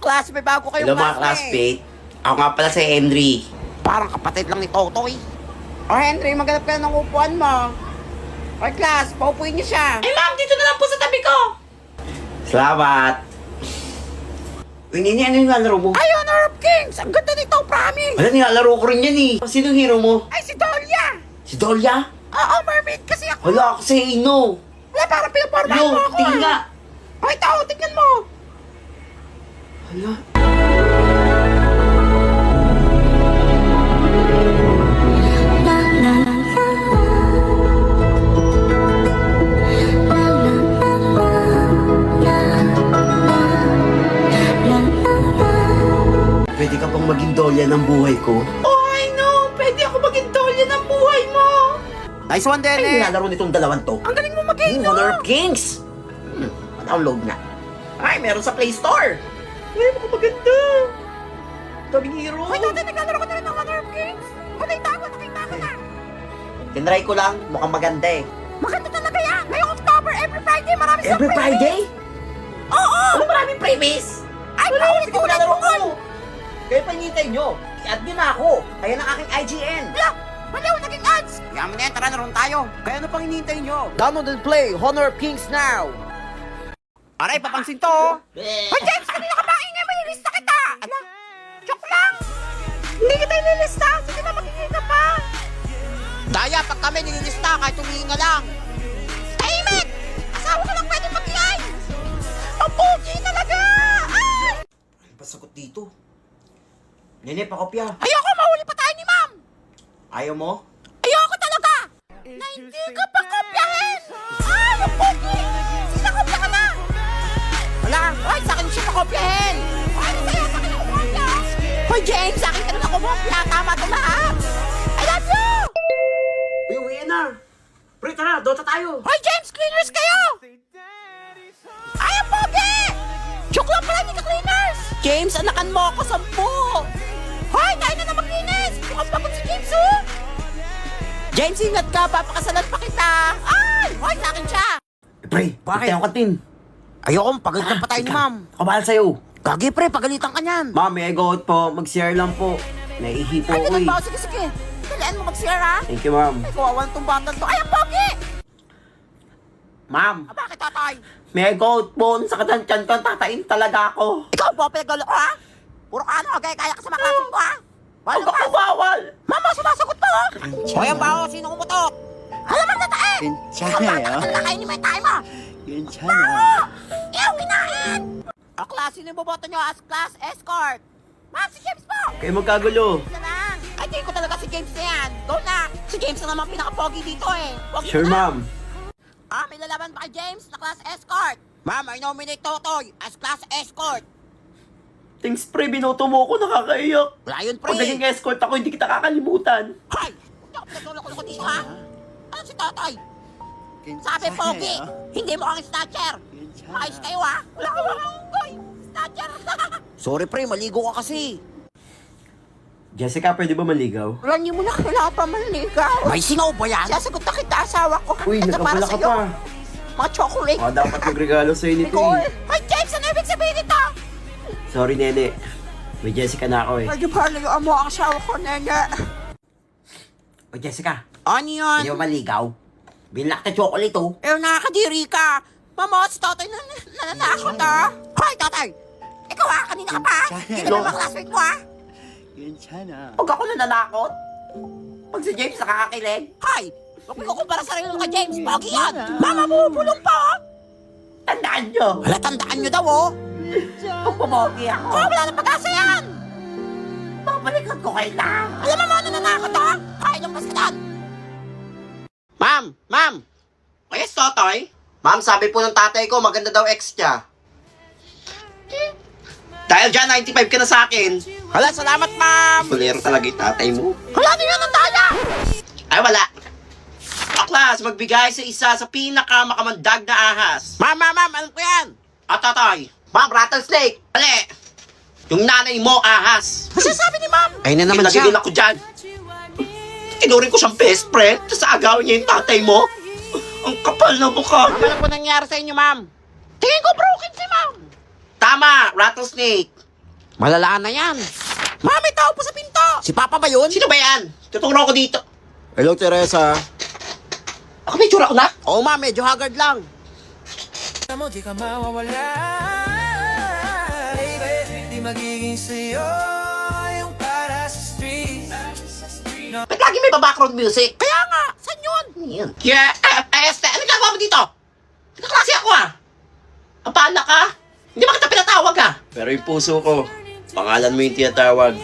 Class, may bago kayong Hello mga classmate. Ako nga pala si Henry. Parang kapatid lang ni Totoy. O Henry, maghanap ka na ng upuan mo. O class, paupuin niyo siya. Ay ma'am, dito na lang po sa tabi ko. Salamat. Uy, Nini, ano yung nilalaro mo? Ay, Honor of Kings! Ang ganda nito, promise! Wala, nilalaro ko rin yan eh. Sinong hero mo? Ay, si Dahlia! Si Dolia? Oo, mermaid kasi ako. Wala, ako si Ino. Wala, parang pinapormahan Yo, mo ako. tingin nga. Ay, tao, tingnan mo. Hala. Pwede ka bang maging Dolia ng buhay ko? Oh, I know. Pwede ako maging Dolia ng buhay mo. Nice one, Ay, Dene. nilalaro nitong dalawang to. Ang galing mo mag-game, no? Honor of Kings. Download na. Ay, meron sa Play Store. Ay, mga maganda. Daming hero. Hoy, Totoy, naglalaro ko na rin ng Honor of Kings. O, nakita ko na. Tinry ko lang. Mukhang maganda eh. Maganda talaga yan. Ngayong October, every Friday, marami sa Every Friday? Oo! Ano maraming freebies? Ay, Wala, bawal sige mo ulit lalaro mo. ko. Kaya panintay nyo. I-add nyo na ako. Kaya ng aking IGN. Wala! Maliw, naging ads! Yaman na yan, tara na ron tayo. Kaya ano pang hinihintay nyo? Download and play Honor of Kings now! Aray, papansin to! Hoy, James, kanina ka pa ingay, malilista kita! Ala, joke lang! Hindi kita ililista! Sige na, makikita pa! Daya, pag kami nililista, kahit humihinga lang! Tahimik! Asawa ko lang pwede mag-ingay! Ang pogi talaga! Ay! Ano ba sagot dito? Nene, pakopya. Ayoko, mahuli pa tayo ni ma'am! Ayaw mo? Ayoko talaga! Na hindi ka pa kopyahin! Ay, ang pogi! Sinakopya ka na! Wala! Hoy, sa akin siya nakopyahin! Ay, sa'yo, sa akin ako kopya! Hoy, James, sa akin ka na nakopya! Tama ito lahat! I love you! Uy, uwi na. Pre, tara, Dota tayo. Hoy, James, cleaners kayo! Ay, ang pogi! Joke lang pala, hindi ka cleaners! James, anakan mo ako, 10! Hoy, tayo na maglinis! Mukhang pagod si James, oh! James, ingat ka! Papakasalan pa kita! Ay! Hoy, sa akin siya! Pre, Bakit? tayo kantin. Ayoko, pagalitan pa tayo ni ma'am. Ako bahala sa'yo. Gagi, pre, pagalitan ka niyan. Ma'am, may go out po. Mag-share lang po. Naihi po Ay, ako ganun eh. ba? Sige, sige. Dalian mo mag-share, ha? Thank you, ma'am. Ay, kawawa na tong batang to. Ay, ang pogi! Ma'am, Ah, bakit, tatay? may go out po. Sa katansyan ko, tatain talaga ako. Ikaw po, pinagalo ko, ha? Puro ka ano, gaya-gaya ka sa mga klase ko, ha? Bawal Ako ka. bawal. Mama, sumasagot pa, ha? Hoy, ang baho, sino umutok? Alam mo na tae! 괜찮아요. Nakainin mo yung tayo mo! 괜찮아. Ew, kinain! Ang klase na yung boboto nyo as class escort. Ma'am, si James po! Kayo magkagulo. Isa lang. Ay, tingin ko talaga si James na yan. Go na! Si James na naman pinaka-pogi dito eh. Pogi Sure, na. ma'am. Ah, may lalaban ba kay James na class escort? Ma'am, I nominate Totoy as class escort. Thanks, pre. Binoto mo ako. Nakakaiyak. Wala yun, pre. Pag naging escort ako, hindi kita kakalimutan. Hay! Hindi ako pinagulok ko dito, ha? Ano si Totoy? Sabi, pogi! Hindi mo ang snatcher! Ayos kayo, ha? Wala ka mga unggoy! Snatcher! Sorry, pre. Maligo ka kasi. Jessica, pwede ba maligaw? Wala niyo mo na kailangan pa manligaw. May singaw ba yan? Sasagot na kita, asawa ko. Uy, Ito para nagkabala ka sa'yo. pa. Mga chocolate. Oh, dapat magregalo sa'yo nito Nicole. eh. Ay, James, ano ibig sabihin nito? Sorry, Nene. May Jessica na ako eh. Medyo palayuan mo ang asawa ko, nene. O, Jessica, Ano yun? pwede ba maligaw? Binlock na chocolate oh. Eh, nakakadiri ka. Mama, si tatay nananakot, ha? Hoy, tatay! Ikaw, ha? Kanina ka pa, ha? Hindi ka ba classmate mo, ha? 괜찮아. Huwag ako nananakot. Pag si James nakakakilig. Hoy! Huwag mo kukumpara sarili mo kay James. Pogi yan. Mama mo, bulong pa, ha? Tandaan nyo. Hala, tandaan nyo daw, oh. Kung pumogi ako, Oh, wala nang pag-asa yan. babalikan ko kayo lang. Alam mo mga nananakot, ha? Kaya niyong paskitan. Ma'am! Ma'am! O yes, Totoy? Ma'am, sabi po ng tatay ko, maganda daw ex niya. Dahil dyan, 95 ka na sa akin. Hala, salamat, ma'am! Kulero talaga yung tatay mo. Hala, di yan ang daya! Ay, wala. Aklas, magbigay sa isa sa pinakamakamandag na ahas. Ma'am, alam ko yan! At tatay, ma'am, rattlesnake. Ali, yung nanay mo, ahas. Ano sabi ni ma'am? Ay na naman Ilagay siya. din ako dyan. Tinuring ko siyang best friend, tapos agawin niya yung tatay mo. Ang kapal na mukha. Ma'am, ano po nangyari sa inyo, ma'am? Tingin ko broken si ma'am. Tama, rattlesnake. Malalaan na yan. Mami, tao po sa pinto. Si Papa ba yun? Sino ba yan? Tuturo ako dito. Hello, Teresa. Ako may tsura ko na? Oo, ma, medyo haggard lang. Di ka mawawala, baby. Di magiging sa'yo yung para sa street. Ba't lagi may background music? Kaya nga, saan yun? Yan. Yeah, ano ginagawa mo dito? Nakaklase ako ah. Kapala ka? Hindi ba kita pinatawag ah? Pero yung puso ko, pangalan mo yung tinatawag.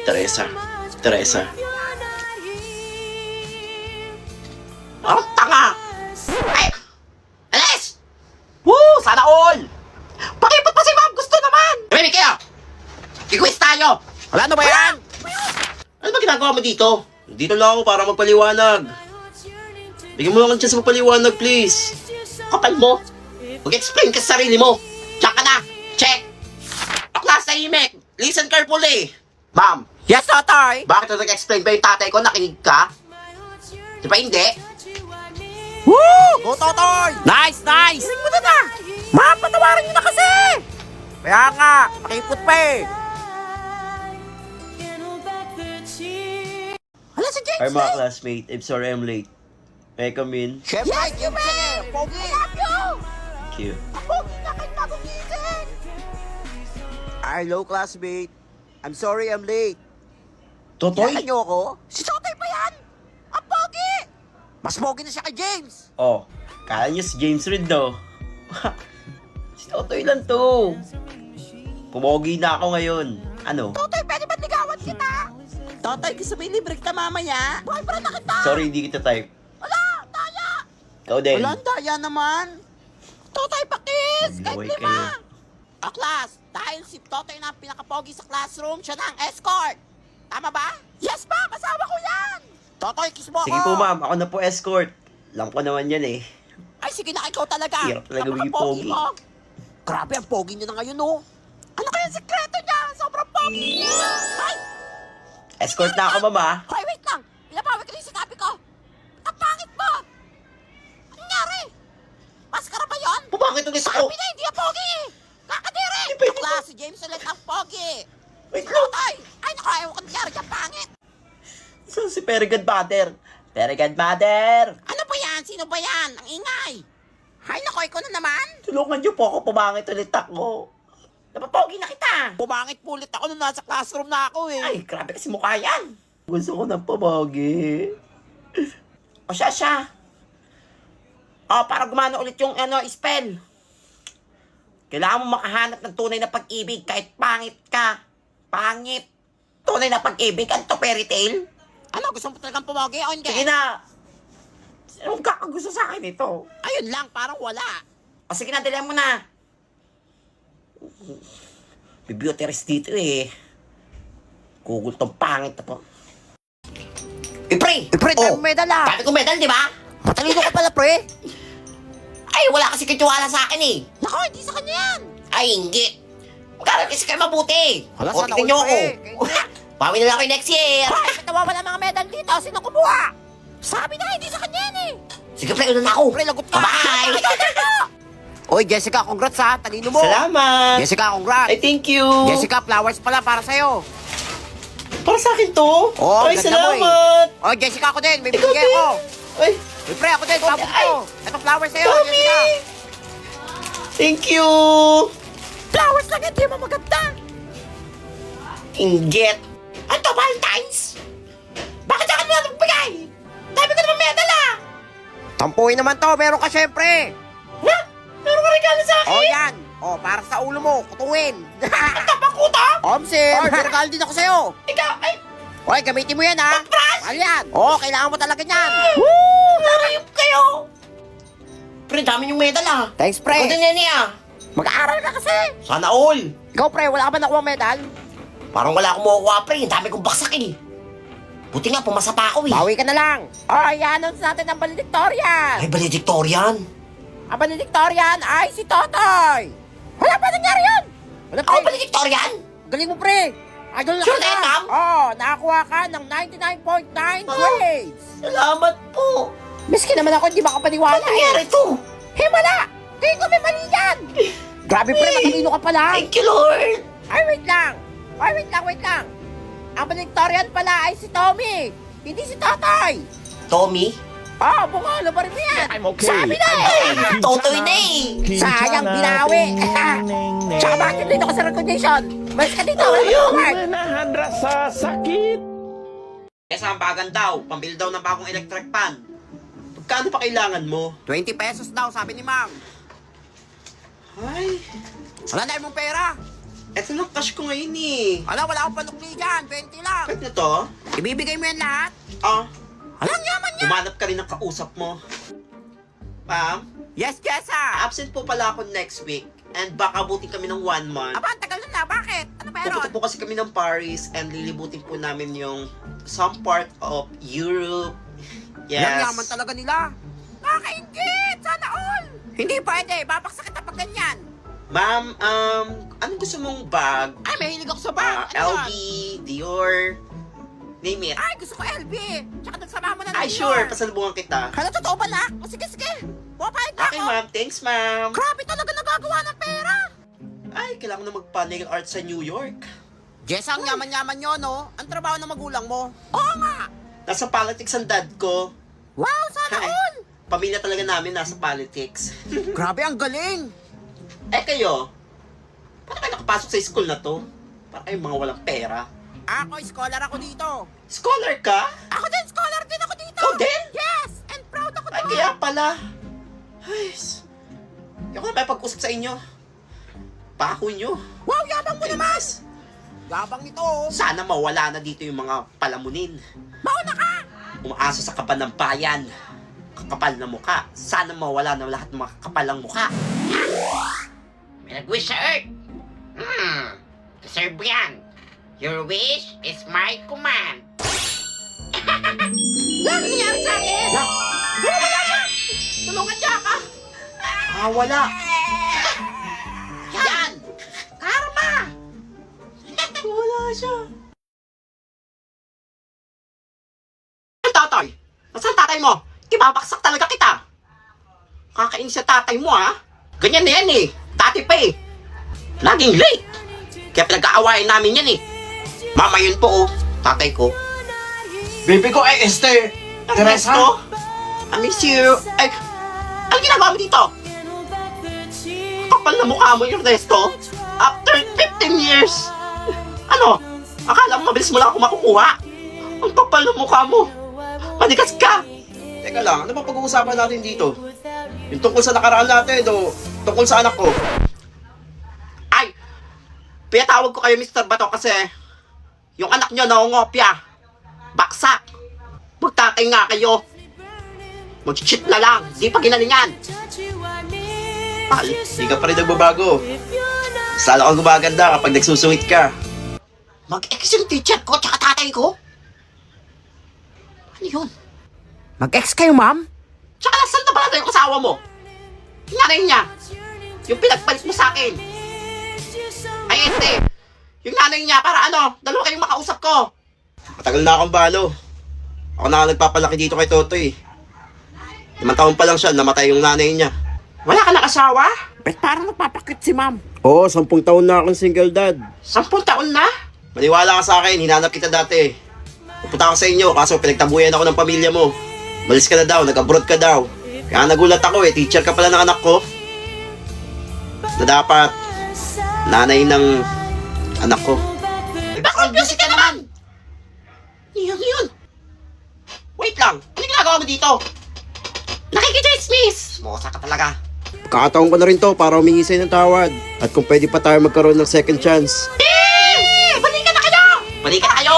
Teresa. Teresa. Parang tanga. Ay! Alis! Woo! Sana all! Pakipot pa si ma'am! Gusto naman! Baby kayo! I-quiz tayo! Wala na ba yan? Ano ba ginagawa mo dito? Dito lang ako para magpaliwanag. Bigyan mo lang ang chance magpaliwanag, please. Kapal mo! Mag-explain ka sa sarili mo! Diyan ka na! Check! Aklas tahimik! Listen carefully! Ma'am, Yes, Totoy. bakit na nag-explain ba yung tatay ko? Nakinig ka? Di ba hindi? Woo! Go, Totoy! Nice, nice! Hiling mo na! Ma, patawarin niyo na kasi! Kaya nga, nakipot pa eh. Hala si James Hi mga classmate, I'm sorry I'm late. May I come in? Siyempre, James eh! Pogi! Thank you. Pogi na kayo nagugising! Hello, classmate. I'm sorry I'm late. Totoy? Kilala niyo ako? Si Totoy pa yan! Ang pogi! Mas pogi na siya kay James! Oh, kala niyo si James Reid, no? Si Totoy lang to. Pumogi na ako ngayon. Ano? Totoy, pwede ba't ligawan kita? Totoy, gusto mo libre kita mamaya? Boyfriend na kita! Sorry, hindi kita type. Wala! Daya! Ikaw din. Wala, daya naman! Totoy, pakis! Kahit Maglaway lima! kayo. O, class, dahil si Totoy na ang pinakapogi sa classroom, siya na ang escort! Tama ba? Yes, ma'am! Asawa ko yan! Totoy, kiss mo ako! Sige po ma'am, ako na po escort. Alam ko naman yan eh. Ay, sige na, ikaw talaga! Hirap talaga maging Napakapogi pogi. mo. Grabe, ang pogi niya na ngayon, oh! Ano kaya ang sekreto niya? Sobrang pogi niya! Ay! Escort na ako mama. Hoy, wait lang! Pinapawag ko yung sinabi ko! Ang pangit mo! Anong nangyari? Maskara ba yun? Pumangit ulit ako! Sabi na, hindi ang pogi! Kakadiri! Bakla, si James ulit ang pogi! Wait Si lang! Totoy! Ay, naku, ayaw ko nangyari dyan, pangit! So, si Very Good Mother. Very Good Mother. Ano ba yan? Sino ba yan? Ang ingay! Ay, naku, ikaw na naman! Tulungan niyo po ako, pumangit ulit ako. Napapogi na kita! Pumangit po ulit ako nung nasa classroom na ako eh! Ay, grabe kasi mukha yan! Gusto ko ng pumagi. O siya. O, para gumana ulit yung spell. Kailangan mo makahanap ng tunay na pag-ibig kahit pangit ka. Pangit. Tunay na pag-ibig. Ano to, fairy tale? Ano, gusto mo talagang pumogi o hindi? Sige na. Anong kakagusto sa akin ito? Ayun lang, parang wala. O sige na, dalihan mo na. May beauty rest dito eh. Google tong pangit na to. Pre! Pre, tayo medal ah! Sabi ko medal, di ba? Matalino ka pala, pre! Ay, wala kasi katiwala sa akin eh. Naku, hindi sa kanya yan! Ay, inggit. Magkaroon kasi kayo mabuti. Hala, O, sana tignan nyo all, ako. pre. Bawi na lang kayo next year. Hoy, ba't nawawala mga medal dito? Sino kumuha? Sabi na, hindi sa kanya yan eh! Sige, pre, una na ako. Pre, lagot ka! Bye! Oy, Jessica, congrats ha! Talino mo! Salamat. Jessica, congrats! Ay, thank you. Jessica, flowers pala para sa'yo! Para sa akin to? Oh, Ay, ganda mo eh. salamat. Oh, Jessica, ako din! May Ikaw bigay din. ako! Ay, May pre, ako din! Sabot Ay. ko! Ito flowers sa'yo, Tommy. Jessica! Thank you. Flowers lang, hindi mo maganda! Inggit. Ano to, Valentine's? Bakit sa kanila nagbigay? Dami ko naman medal ah. Tampuhin naman to, meron ka syempre! Ha? Meron ka regalo sa akin? Oh, yan! Oh, para sa ulo mo, kutuwin! Tapakuta? Omsim! Oh, regalo din ako sa'yo! Ikaw, ay, Hoy, gamitin mo yan ha! brush! Mahal yan! Oo, kailangan mo talaga yan! Narayop kayo. Pre, dami yung medal ah. Thanks, Ako pre! din yan ah. Mag-aaral ka kasi! Sana all. Ikaw, pre, wala ka ba nakuha medal? Parang wala akong makukuha, pre. Ang dami kong baksak eh. Buti nga, pumasa pa ako eh. Bawi ka na lang! Oh, i-announce natin ang valedictorian! Ay, valedictorian. Ang valedictorian ay si Totoy! Wala pa nangyari yun! Wala, Ako pre! valedictorian? Galing mo, pre! Idol na Sure kita! na, ma'am? Oo, nakakuha ka ng 99.9 grades! Salamat po. Miski naman ako, hindi makapaniwala Ano nangyari to? Himala! Tingin ko may mali yan! Grabe, pre, matalino ka pala! Thank you, Lord. Ay, wait lang! Ay, wait lang. Ang Victorian pala ay si Tommy, hindi si Totoy. Tommy? Bungalo pa rin mo yan. Sabi na eh. Totoy na eh! Sayang binawi. Tsaka bakit dito ka sa recognition? Mas ka dito, wala ka Kesa ang bagan daw, pambili daw ng bagong electric pan. Pagkano pa kailangan mo? 20 pesos daw, sabi ni ma'am. Ay, Wala na mong pera. eto lang cash ko ngayon eh. Wala akong panukli dyan. 20 lang. Kahit na to? Ibibigay mo yan lahat. Ah, Alang yaman niya. humanap ka rin ng kausap mo. Ma'am, Yes, Jessa. absent po pala ako next week. And baka abutin kami ng 1 month. Aba, ang tagal na. Bakit? Ano meron? Pupunta po kasi kami ng Paris and lilibutin po namin yung some part of Europe. Alang Yes. yaman talaga nila. Nakakaingit. Sana all. Hindi pwede. Babaksak kita pag ganyan. Ma'am, anong gusto mong bag? Ay, mahilig ako sa bag. LV, Dior, name it. Ay, gusto ko LB. Tsaka nagsama mo na ng Ay, New sure, York. pasalubungan kita. Hala, totoo ba na? O sige. Pupayag na Okay, ako. ma'am. Thanks, ma'am. Grabe talaga nagagawa ng pera. Ay, kailangan na magpa-nail art sa New York. Jess, ang yaman-yaman nyo, no? Ang trabaho ng magulang mo. Oo nga. Nasa politics ang dad ko. Wow, sana Ay. all. Pamilya talaga namin nasa politics. Grabe, ang galing. Eh kayo, paano kayo nakapasok sa school na to? Para kayong mga walang pera. Ako, scholar ako dito. Scholar ka? Ako din, scholar din ako dito. Ikaw din? Yes, and proud ako Ay, doon. kaya pala. Ay, hindi ako na may pag-usap sa inyo. Pako nyo. Wow, yabang mo naman. Yes. Yabang nito. oh. Sana mawala na dito yung mga palamunin. Mauna ka. Umaasa sa kaban ng bayan. Kakapal na mukha. Sana mawala na lahat ng mga kakapalang mukha. May nag-wish sa Earth. Deserve mo yan. Your wish is my command. Ano nangyari sa akin? Wala siya. Tulungan niya ka. Wala. Yan. Karma. Wala siya. Tatay! Nasaan tatay mo? Ibabaksak talaga kita. Kakainis sa tatay mo, ha? Ganyan na yan, eh. Dati pa, eh. Laging late. Kaya pinag-aawayan namin yan, eh. Mama, yun po, oh. Tatay ko. Baby ko ay Ernesto? I miss you. Ay, ano ginagawa mo dito? Kapal na mukha mo, Ernesto. After 15 years. Ano? Akala mo mabilis mo lang ako makukuha? Ang kapal na mukha mo. Manigas ka. Teka lang, ano ba pag-uusapan natin dito? Yung tungkol sa nakaraan natin o tungkol sa anak ko? Ay, pinatawag ko kayo, Mr. Bato, kasi yung anak nyo naungopya. Baksak. Magtatay nga kayo. Mag-cheat na lang. Di pa ginaling yan. Al, di ka pa rin nagbabago. Sala kang gumaganda kapag nagsusuwit ka. Mag-ex yung teacher ko tsaka tatay ko. Ano yun? Mag-ex kayo, ma'am? Tsaka nasaan na ba yung asawa mo? Yung nanay niya. Yung pinagpalit mo sa akin. Ay, hindi. Yung nanay niya, para ano, dalawa kayong makausap ko. Matagal na akong balo. Ako na nagpapalaki dito kay Totoy. 5 taon pa lang siya, namatay yung nanay niya. Wala ka ng asawa? Bet parang napapakit si ma'am. Oo, 10 taon na akong single dad. 10 taon na? Maniwala ka sa akin, hinanap kita dati. Pupunta ako sa inyo, kaso pinagtabuyan ako ng pamilya mo. Malis ka na daw, nag-abroad ka daw. Kaya nagulat ako eh, teacher ka pala ng anak ko. Na dapat, nanay ng anak ko. May background music ka naman! Yun. Wait lang, ano ginagawa mo dito? Nakikita-dismiss! Mosa ka talaga. Kakataon ko na rin to para humingi sa'yo ng tawad. At kung pwede pa tayo magkaroon ng second chance. Balikan na kayo! Balikan na kayo!